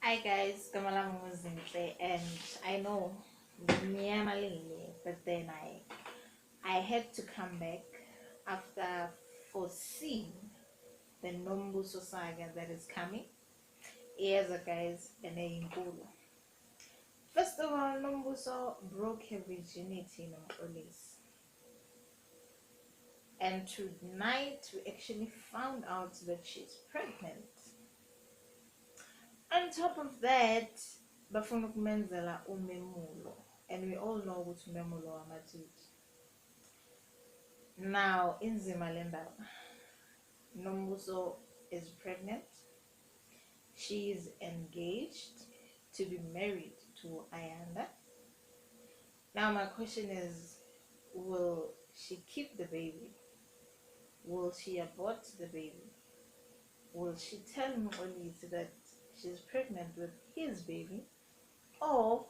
Hi guys, Kamala Muzinhle, and I know Nyamalili, but then I had to come back after foreseeing the Nombuso saga that is coming. Here's a guys and a Inkulu. First of all, Nombuso broke her virginity in Olis. And tonight we actually found out that she's pregnant. On top of that, bafuna ukumenzela umemulo, and we all know ukuthi umemulo wamatshitshi. Now inzima le ndaba. Nombuso is pregnant. She is engaged to be married to Ayanda. Now my question is, will she keep the baby? Will she abort the baby? Will she tell Mkolisi that she's pregnant with his baby? Or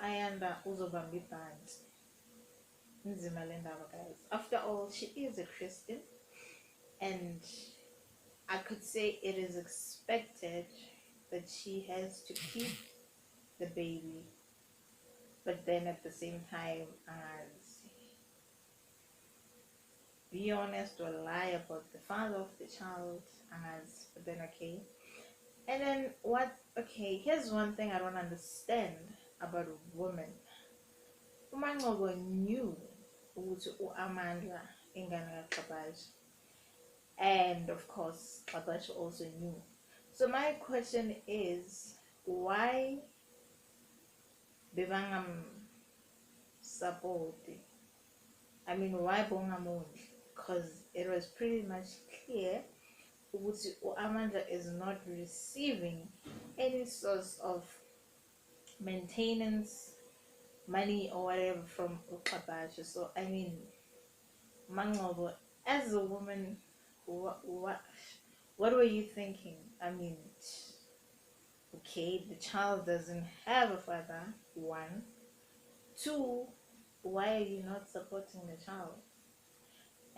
Ayanda uzobamba ibhanti? Nzima le ndaba, guys. After all, she is a Christian, and I could say it is expected that she has to keep the baby, but then at the same time, as be honest or lie about the father of the child, as but then okay. And then what? Okay, here's one thing I don't understand about women. UMaNgcobo knew ukuthi uAmandla ingane kaXabaji, and of course Xabaji also knew. So my question is, why bebangam support? I mean, why bongamondli? Because it was pretty much clear ukuthi uAmandla is not receiving any source of maintenance money or whatever from uXabaji. So I mean, Mangobo, as a woman, what were you thinking? I mean, okay, the child doesn't have a father. One, two, why are you not supporting the child?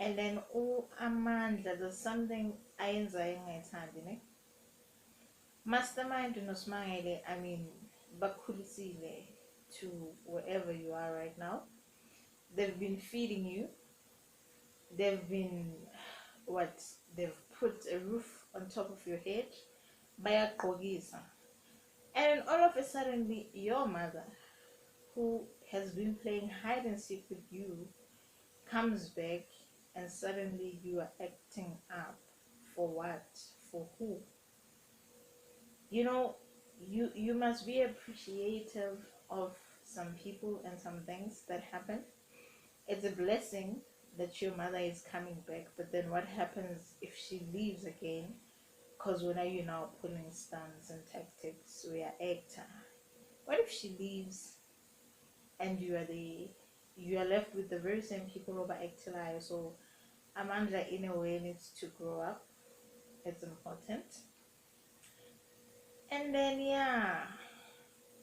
And then Amandla, there's something ayenzayo engayithandi, ne? Mastermind uNosimangele, I mean, bakhulisile to wherever you are right now. They've been feeding you. They've been what? They've put a roof on top of your head. Bayagqokisa. And all of a sudden, your mother, who has been playing hide and seek with you, comes back, and suddenly you are acting up. For what? For who? You know, you must be appreciative of some people and some things that happen. It's a blessing that your mother is coming back, but then what happens if she leaves again? Because when are you now pulling stunts and tactics? We are actor. What if she leaves and you are left with the very same people over Actilize? So Amandla in a way needs to grow up. It's important. And then yeah,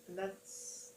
that's